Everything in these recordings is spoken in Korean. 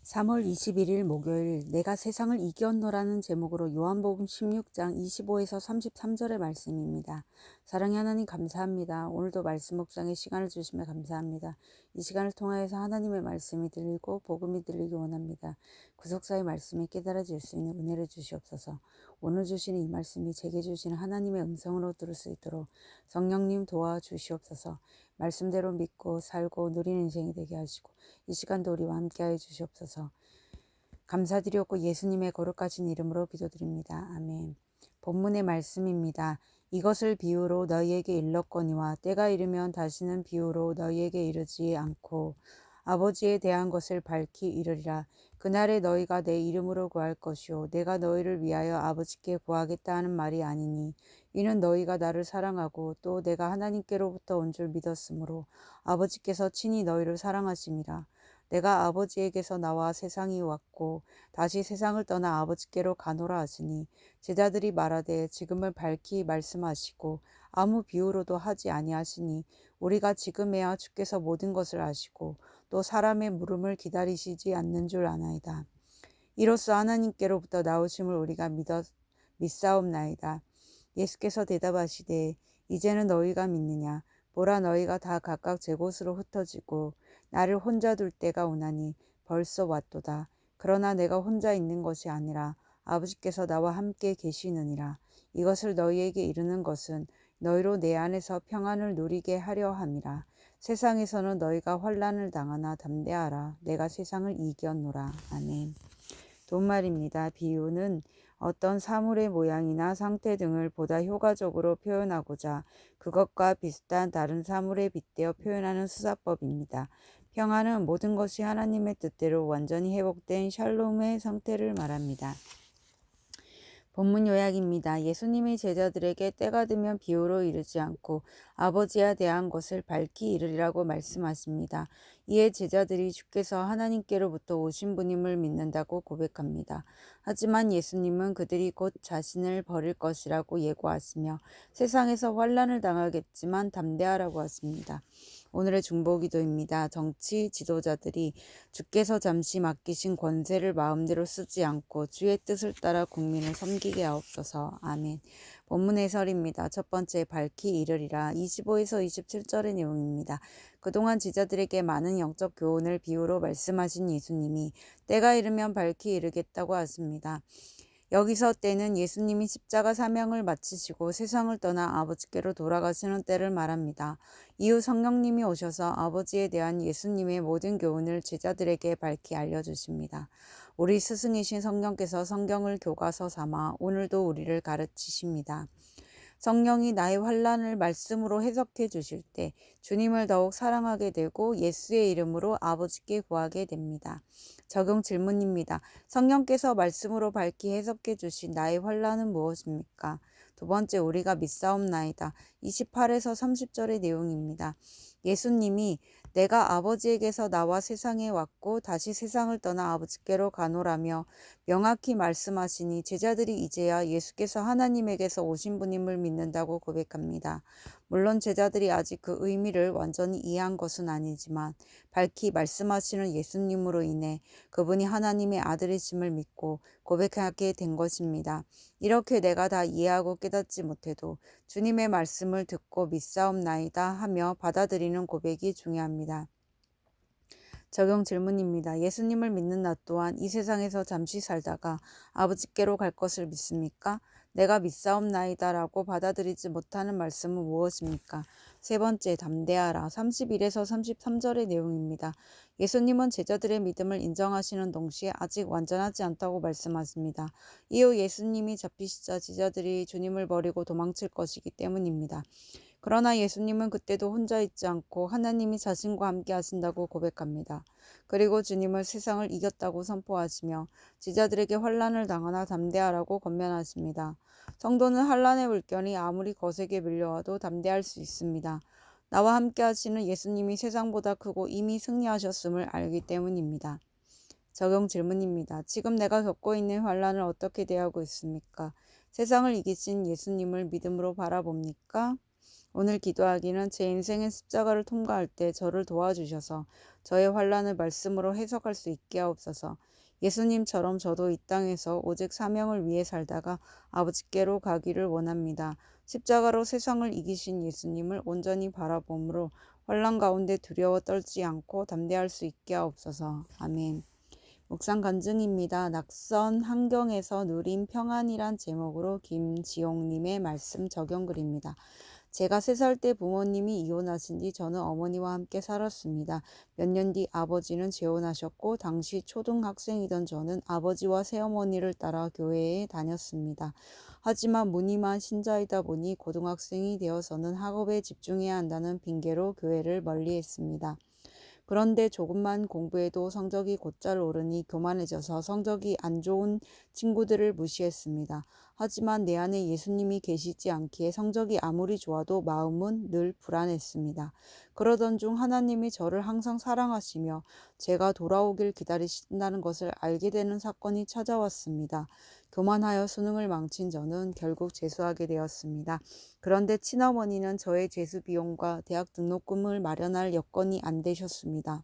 3월 21일 목요일 내가 세상을 이겼노라는 제목으로 요한복음 16장 25에서 33절의 말씀입니다. 사랑의 하나님 감사합니다. 오늘도 말씀 묵상의 시간을 주시며 감사합니다. 이 시간을 통하여서 하나님의 말씀이 들리고 복음이 들리기 원합니다. 구속사의 말씀이 깨달아질 수 있는 은혜를 주시옵소서. 오늘 주시는 이 말씀이 제게 주시는 하나님의 음성으로 들을 수 있도록 성령님 도와주시옵소서. 말씀대로 믿고 살고 누리는 인생이 되게 하시고 이 시간도 우리와 함께하여 주시옵소서. 감사드리옵고 예수님의 거룩하신 이름으로 기도드립니다. 아멘. 본문의 말씀입니다. 이것을 비유로 너희에게 일렀거니와 때가 이르면 다시는 비유로 너희에게 이르지 않고 아버지에 대한 것을 밝히 이르리라. 그날에 너희가 내 이름으로 구할 것이요 내가 너희를 위하여 아버지께 구하겠다 하는 말이 아니니 이는 너희가 나를 사랑하고 또 내가 하나님께로부터 온 줄 믿었으므로 아버지께서 친히 너희를 사랑하심이라. 내가 아버지에게서 나와 세상이 왔고 다시 세상을 떠나 아버지께로 가노라 하시니 제자들이 말하되 지금을 밝히 말씀하시고 아무 비유로도 하지 아니하시니 우리가 지금에야 주께서 모든 것을 아시고 또 사람의 물음을 기다리시지 않는 줄 아나이다. 이로써 하나님께로부터 나오심을 우리가 믿사옵나이다. 예수께서 대답하시되 이제는 너희가 믿느냐? 보라 너희가 다 각각 제 곳으로 흩어지고 나를 혼자 둘 때가 오나니 벌써 왔도다. 그러나 내가 혼자 있는 것이 아니라 아버지께서 나와 함께 계시느니라. 이것을 너희에게 이르는 것은 너희로 내 안에서 평안을 누리게 하려 함이라. 세상에서는 너희가 환난을 당하나 담대하라. 내가 세상을 이겼노라. 아멘. 돈말입니다. 비유는 어떤 사물의 모양이나 상태 등을 보다 효과적으로 표현하고자 그것과 비슷한 다른 사물에 빗대어 표현하는 수사법입니다. 평안은 모든 것이 하나님의 뜻대로 완전히 회복된 샬롬의 상태를 말합니다. 본문 요약입니다. 예수님이 제자들에게 때가 되면 비유로 이르지 않고 아버지에 대한 것을 밝히 이르리라고 말씀하십니다. 이에 제자들이 주께서 하나님께로부터 오신 분임을 믿는다고 고백합니다. 하지만 예수님은 그들이 곧 자신을 버릴 것이라고 예고하시며 세상에서 환난을 당하겠지만 담대하라고 하십니다. 오늘의 중보기도입니다. 정치 지도자들이 주께서 잠시 맡기신 권세를 마음대로 쓰지 않고 주의 뜻을 따라 국민을 섬기게 하옵소서. 아멘. 본문 해설입니다. 첫 번째 밝히 이르리라 25에서 27절의 내용입니다. 그동안 제자들에게 많은 영적 교훈을 비유로 말씀하신 예수님이 때가 이르면 밝히 이르겠다고 하십니다. 여기서 때는 예수님이 십자가 사명을 마치시고 세상을 떠나 아버지께로 돌아가시는 때를 말합니다. 이후 성령님이 오셔서 아버지에 대한 예수님의 모든 교훈을 제자들에게 밝히 알려주십니다. 우리 스승이신 성령께서 성경을 교과서 삼아 오늘도 우리를 가르치십니다. 성령이 나의 환난을 말씀으로 해석해 주실 때 주님을 더욱 사랑하게 되고 예수의 이름으로 아버지께 구하게 됩니다. 적용 질문입니다. 성령께서 말씀으로 밝히 해석해 주신 나의 환난은 무엇입니까? 두 번째, 우리가 믿사옵나이다. 28에서 30절의 내용입니다. 예수님이 내가 아버지에게서 나와 세상에 왔고 다시 세상을 떠나 아버지께로 가노라며 명확히 말씀하시니 제자들이 이제야 예수께서 하나님에게서 오신 분임을 믿는다고 고백합니다. 물론 제자들이 아직 그 의미를 완전히 이해한 것은 아니지만 밝히 말씀하시는 예수님으로 인해 그분이 하나님의 아들이심을 믿고 고백하게 된 것입니다. 이렇게 내가 다 이해하고 깨닫지 못해도 주님의 말씀을 듣고 믿사옵나이다 하며 받아들이는 고백이 중요합니다. 적용 질문입니다. 예수님을 믿는 나 또한 이 세상에서 잠시 살다가 아버지께로 갈 것을 믿습니까? 내가 믿사옵나이다 라고 받아들이지 못하는 말씀은 무엇입니까? 세 번째, 담대하라 31에서 33절의 내용입니다. 예수님은 제자들의 믿음을 인정하시는 동시에 아직 완전하지 않다고 말씀하십니다. 이후 예수님이 잡히시자 제자들이 주님을 버리고 도망칠 것이기 때문입니다. 그러나 예수님은 그때도 혼자 있지 않고 하나님이 자신과 함께 하신다고 고백합니다. 그리고 주님을 세상을 이겼다고 선포하시며 제자들에게 환난을 당하나 담대하라고 권면하십니다. 성도는 환난의 물결이 아무리 거세게 밀려와도 담대할 수 있습니다. 나와 함께 하시는 예수님이 세상보다 크고 이미 승리하셨음을 알기 때문입니다. 적용 질문입니다. 지금 내가 겪고 있는 환난을 어떻게 대하고 있습니까? 세상을 이기신 예수님을 믿음으로 바라봅니까? 오늘 기도하기는 제 인생의 십자가를 통과할 때 저를 도와주셔서 저의 환난을 말씀으로 해석할 수 있게 하옵소서. 예수님처럼 저도 이 땅에서 오직 사명을 위해 살다가 아버지께로 가기를 원합니다. 십자가로 세상을 이기신 예수님을 온전히 바라봄으로 환난 가운데 두려워 떨지 않고 담대할 수 있게 하옵소서. 아멘. 묵상 간증입니다. 낯선 환경에서 누린 평안이란 제목으로 김지용님의 말씀 적용글입니다. 제가 3살 때 부모님이 이혼하신 뒤 저는 어머니와 함께 살았습니다. 몇 년 뒤 아버지는 재혼하셨고 당시 초등학생이던 저는 아버지와 새어머니를 따라 교회에 다녔습니다. 하지만 무늬만 신자이다 보니 고등학생이 되어서는 학업에 집중해야 한다는 핑계로 교회를 멀리했습니다. 그런데 조금만 공부해도 성적이 곧잘 오르니 교만해져서 성적이 안 좋은 친구들을 무시했습니다. 하지만 내 안에 예수님이 계시지 않기에 성적이 아무리 좋아도 마음은 늘 불안했습니다. 그러던 중 하나님이 저를 항상 사랑하시며 제가 돌아오길 기다리신다는 것을 알게 되는 사건이 찾아왔습니다. 교만하여 수능을 망친 저는 결국 재수하게 되었습니다. 그런데 친어머니는 저의 재수 비용과 대학 등록금을 마련할 여건이 안 되셨습니다.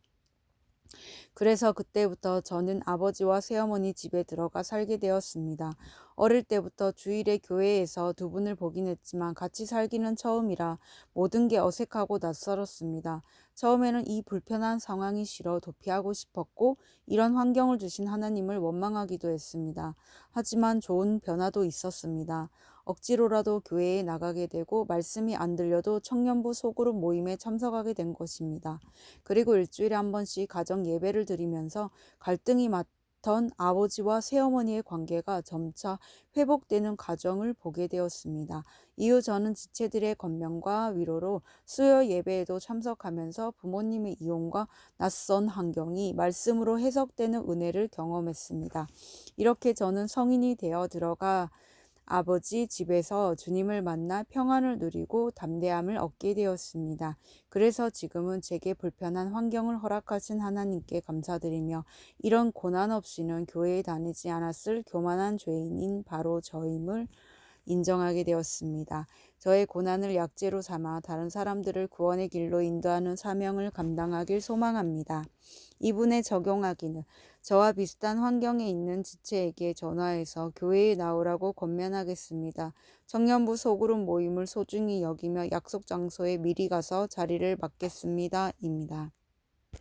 그래서 그때부터 저는 아버지와 새어머니 집에 들어가 살게 되었습니다. 어릴 때부터 주일에 교회에서 두 분을 보긴 했지만 같이 살기는 처음이라 모든 게 어색하고 낯설었습니다. 처음에는 이 불편한 상황이 싫어 도피하고 싶었고 이런 환경을 주신 하나님을 원망하기도 했습니다. 하지만 좋은 변화도 있었습니다. 억지로라도 교회에 나가게 되고 말씀이 안 들려도 청년부 소그룹 모임에 참석하게 된 것입니다. 그리고 일주일에 한 번씩 가정 예배를 드리면서 갈등이 많던 아버지와 새어머니의 관계가 점차 회복되는 과정을 보게 되었습니다. 이후 저는 지체들의 권면과 위로로 수요 예배에도 참석하면서 부모님의 이혼과 낯선 환경이 말씀으로 해석되는 은혜를 경험했습니다. 이렇게 저는 성인이 되어 들어가 아버지 집에서 주님을 만나 평안을 누리고 담대함을 얻게 되었습니다. 그래서 지금은 제게 불편한 환경을 허락하신 하나님께 감사드리며 이런 고난 없이는 교회에 다니지 않았을 교만한 죄인인 바로 저임을 인정하게 되었습니다. 저의 고난을 약재로 삼아 다른 사람들을 구원의 길로 인도하는 사명을 감당하길 소망합니다. 이분에 적용하기는 저와 비슷한 환경에 있는 지체에게 전화해서 교회에 나오라고 권면하겠습니다. 청년부 소그룹 모임을 소중히 여기며 약속 장소에 미리 가서 자리를 맡겠습니다. 입니다.